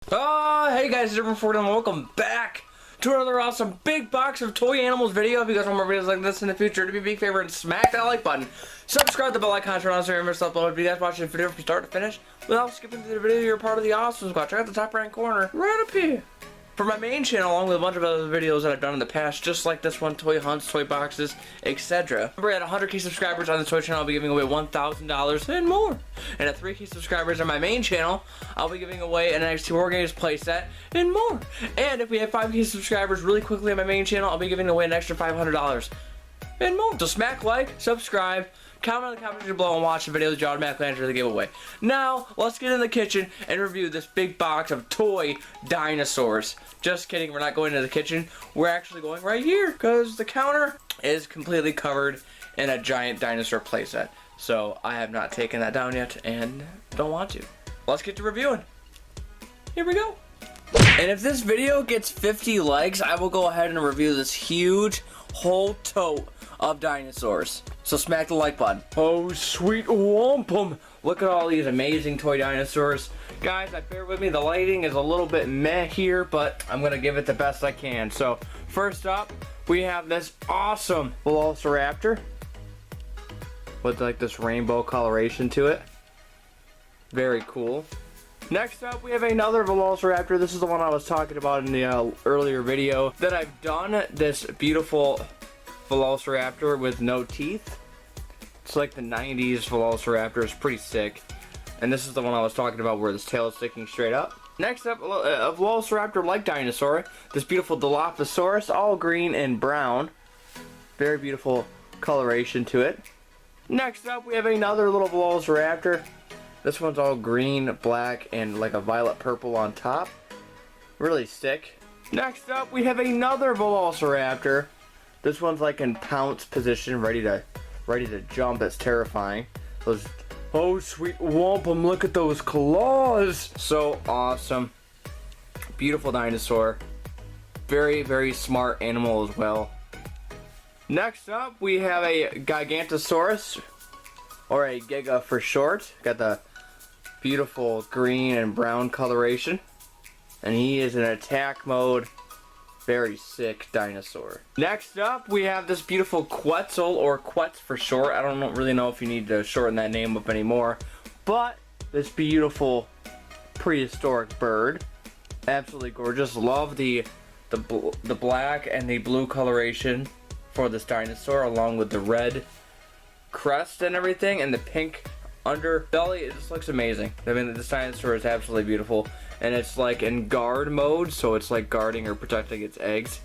Oh, hey guys, it's Everyone and welcome back to another awesome big box of toy animals video. If you guys want more videos like this in the future, do me a big favor and smack that like button. Subscribe to the bell icon, turn on so you never miss an upload. If you guys watching the video from start to finish without skipping through the video, you're part of the awesome squad. Check out the top right corner, right up here. For my main channel, along with a bunch of other videos that I've done in the past, just like this one, toy hunts, toy boxes, etc. Remember, at 100k subscribers on the toy channel, I'll be giving away $1,000 and more. And at 3k subscribers on my main channel, I'll be giving away an NXT War Games playset and more. And if we have 5k subscribers really quickly on my main channel, I'll be giving away an extra $500 and more. So smack like, subscribe, comment in the comments below, and watch the videos. You automatically enter the giveaway. Now, let's get in the kitchen and review this big box of toy dinosaurs. Just kidding, we're not going to the kitchen. We're actually going right here because the counter is completely covered in a giant dinosaur playset. So I have not taken that down yet and don't want to. Let's get to reviewing. Here we go. And if this video gets 50 likes, I will go ahead and review this huge whole tote of dinosaurs. So smack the like button. Oh, sweet wampum. Look at all these amazing toy dinosaurs. Guys, bear with me, the lighting is a little bit meh here, but I'm gonna give it the best I can. So first up, we have this awesome Velociraptor with like this rainbow coloration to it. Very cool. Next up, we have another Velociraptor. This is the one I was talking about in the earlier video that I've done. This beautiful Velociraptor with no teeth. It's like the 90s Velociraptor. It's pretty sick. And this is the one I was talking about where this tail is sticking straight up. Next up, a Velociraptor-like dinosaur. This beautiful Dilophosaurus, all green and brown. Very beautiful coloration to it. Next up, we have another little Velociraptor. This one's all green, black, and like a violet purple on top. Really sick. Next up, we have another Velociraptor. This one's like in pounce position, ready to jump. It's terrifying. Those, oh sweet wampum, look at those claws. So awesome. Beautiful dinosaur. Very, very smart animal as well. Next up, we have a Gigantosaurus, or a Giga for short. Got the beautiful green and brown coloration. And he is in attack mode. Very sick dinosaur. Next up, we have this beautiful Quetzal, or Quetz for short. I don't really know if you need to shorten that name up anymore. But this beautiful prehistoric bird. Absolutely gorgeous. Love the black and the blue coloration for this dinosaur, along with the red crest and everything, and the pink underbelly. It just looks amazing. I mean, this dinosaur is absolutely beautiful, and it's like in guard mode, so it's like guarding or protecting its eggs.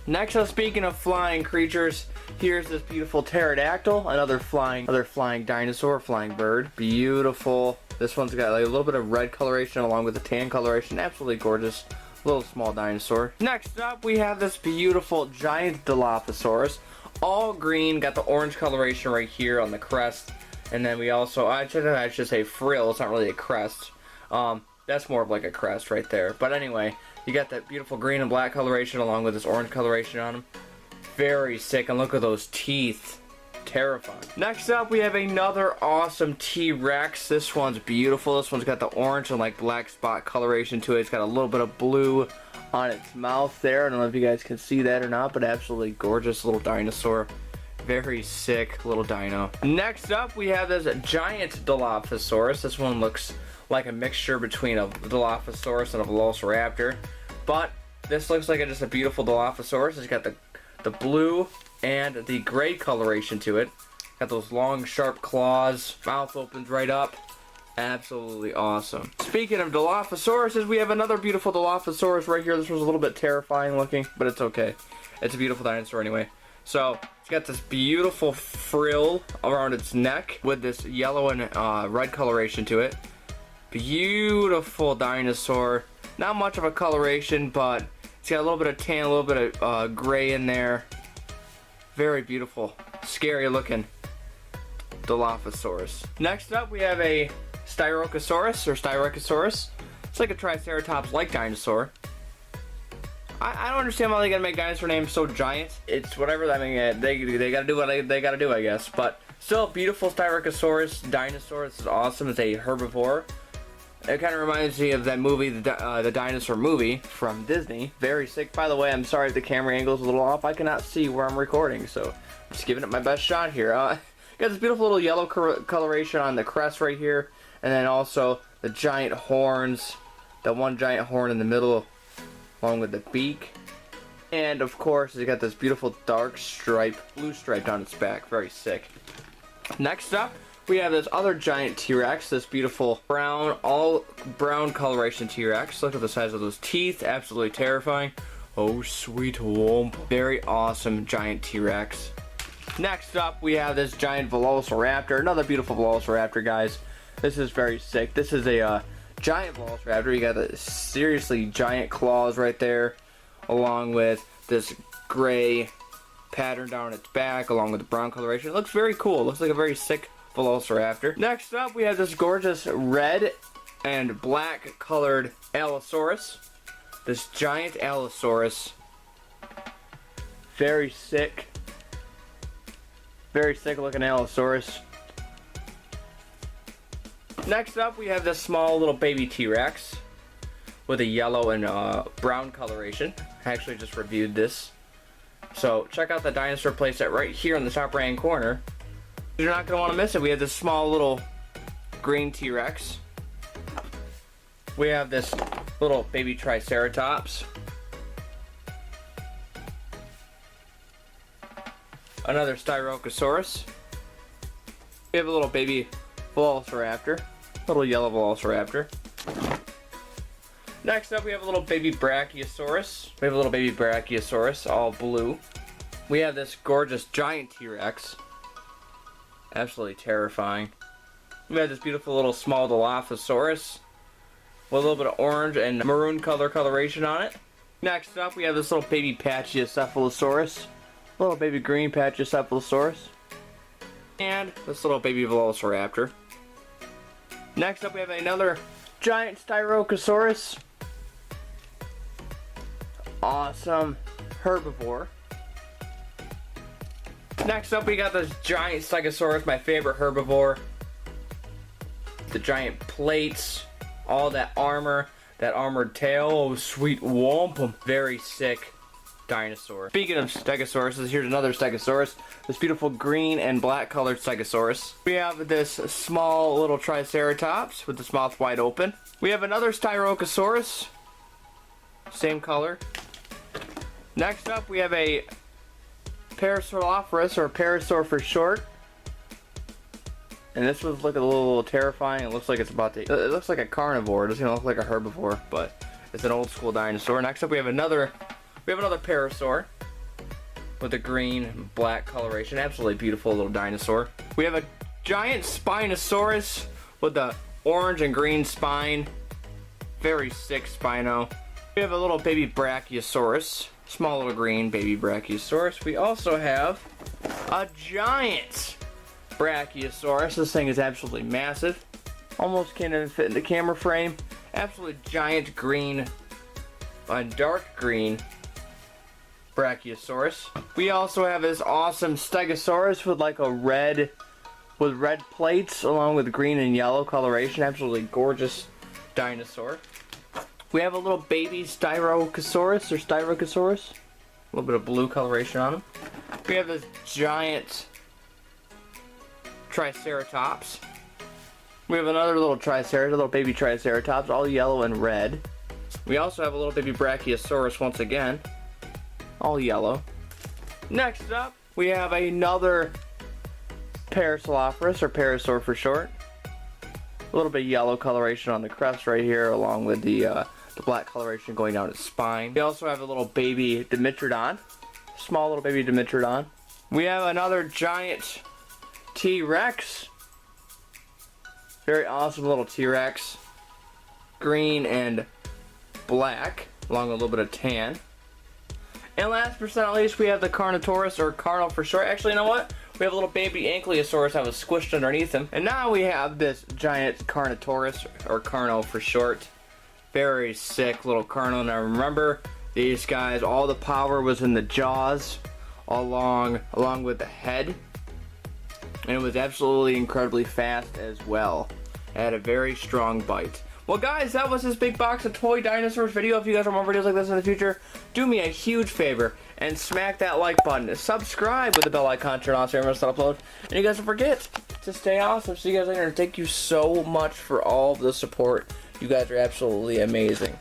Next up, speaking of flying creatures, here's this beautiful pterodactyl, another flying dinosaur, flying bird. Beautiful. This one's got like a little bit of red coloration along with the tan coloration. Absolutely gorgeous. Little small dinosaur. Next up, we have this beautiful giant Dilophosaurus, all green, got the orange coloration right here on the crest. And then we also, I should say frill, it's not really a crest. That's more of like a crest right there. But anyway, you got that beautiful green and black coloration along with this orange coloration on him. Very sick, and look at those teeth. Terrifying. Next up, we have another awesome T-Rex. This one's beautiful. This one's got the orange and like black spot coloration to it. It's got a little bit of blue on its mouth there. I don't know if you guys can see that or not, but absolutely gorgeous little dinosaur. Very sick little dino. Next up, we have this giant Dilophosaurus. This one looks like a mixture between a Dilophosaurus and a Velociraptor. But this looks like just a beautiful Dilophosaurus. It's got the blue and the gray coloration to it. Got those long, sharp claws. Mouth opens right up. Absolutely awesome. Speaking of Dilophosauruses, we have another beautiful Dilophosaurus right here. This one's a little bit terrifying looking, but it's okay. It's a beautiful dinosaur anyway. So, it's got this beautiful frill around its neck with this yellow and red coloration to it. Beautiful dinosaur. Not much of a coloration, but it's got a little bit of tan, a little bit of gray in there. Very beautiful. Scary looking Dilophosaurus. Next up, we have a Styracosaurus. It's like a Triceratops-like dinosaur. I don't understand why they gotta make dinosaur names so giant. It's whatever. I mean, they gotta do what they gotta do, I guess. But still, beautiful Styracosaurus dinosaur. This is awesome. It's a herbivore. It kind of reminds me of that movie, the dinosaur movie from Disney. Very sick. By the way, I'm sorry if the camera angle is a little off. I cannot see where I'm recording, so I'm just giving it my best shot here. Got this beautiful little yellow coloration on the crest right here, and then also the giant horns, the one giant horn in the middle, along with the beak. And of course, it's got this beautiful dark stripe, blue stripe down its back. Very sick. Next up, we have this other giant T-Rex, this beautiful brown, all brown coloration T-Rex. Look at the size of those teeth, absolutely terrifying. Oh, sweet womp. Very awesome giant T-Rex. Next up, we have this giant Velociraptor, another beautiful Velociraptor, guys. This is very sick. This is a giant Velociraptor. You got the seriously giant claws right there, along with this gray pattern down its back, along with the brown coloration. It looks very cool. It looks like a very sick Velociraptor. Next up, we have this gorgeous red and black colored Allosaurus. This giant Allosaurus. Very sick. Very sick looking Allosaurus. Next up, we have this small little baby T-Rex with a yellow and brown coloration. I actually just reviewed this. So check out the dinosaur playset right here in the top right hand corner. You're not going to want to miss it. We have this small little green T-Rex. We have this little baby Triceratops. Another Styracosaurus. We have a little baby Velociraptor. Little yellow Velociraptor. Next up, we have a little baby Brachiosaurus. We have a little baby Brachiosaurus, all blue. We have this gorgeous giant T-Rex. Absolutely terrifying. We have this beautiful little small Dilophosaurus with a little bit of orange and maroon coloration on it. Next up, we have this little baby Pachycephalosaurus, little baby green Pachycephalosaurus, and this little baby Velociraptor. Next up, we have another giant Styracosaurus. Awesome herbivore. Next up, we got this giant Stegosaurus, my favorite herbivore. The giant plates, all that armor, that armored tail. Oh, sweet wampum. Very sick dinosaur. Speaking of Stegosauruses, here's another Stegosaurus. This beautiful green and black colored Stegosaurus. We have this small little Triceratops with its mouth wide open. We have another Styracosaurus. Same color. Next up, we have a Parasaurolophus, or Parasaur for short. And this one's looking a little terrifying. It looks like it's about to... It looks like a carnivore. It doesn't look like a herbivore, but it's an old school dinosaur. Next up, we have another Parasaur with a green and black coloration. Absolutely beautiful little dinosaur. We have a giant Spinosaurus with the orange and green spine. Very sick Spino. We have a little baby Brachiosaurus. Small little green baby Brachiosaurus. We also have a giant Brachiosaurus. This thing is absolutely massive. Almost can't even fit in the camera frame. Absolutely giant green, dark green Brachiosaurus. We also have this awesome Stegosaurus with like red plates along with green and yellow coloration. Absolutely gorgeous dinosaur. We have a little baby Styracosaurus or Styracosaurus. A little bit of blue coloration on him. We have this giant Triceratops. We have another little Triceratops, little baby Triceratops, all yellow and red. We also have a little baby Brachiosaurus once again, all yellow. Next up, we have another Parasaurolophus, or Parasaur for short. A little bit yellow coloration on the crest right here, along with the black coloration going down its spine. We also have a little baby Dimetrodon, small little baby Dimetrodon. We have another giant T-Rex. Very awesome little T-Rex. Green and black, along with a little bit of tan. And last but not least, we have the Carnotaurus, or Carno for short. Actually, you know what? We have a little baby Ankylosaurus that was squished underneath him. And now we have this giant Carnotaurus, or Carno for short. Very sick little Carno. Now remember, these guys, all the power was in the jaws, along with the head. And it was absolutely incredibly fast as well. It had a very strong bite. Well, guys, that was this big box of toy dinosaurs video. If you guys want more videos like this in the future, do me a huge favor and smack that like button. Subscribe with the bell icon turned on so you never miss an upload. And you guys don't forget to stay awesome. See you guys later. And thank you so much for all of the support. You guys are absolutely amazing.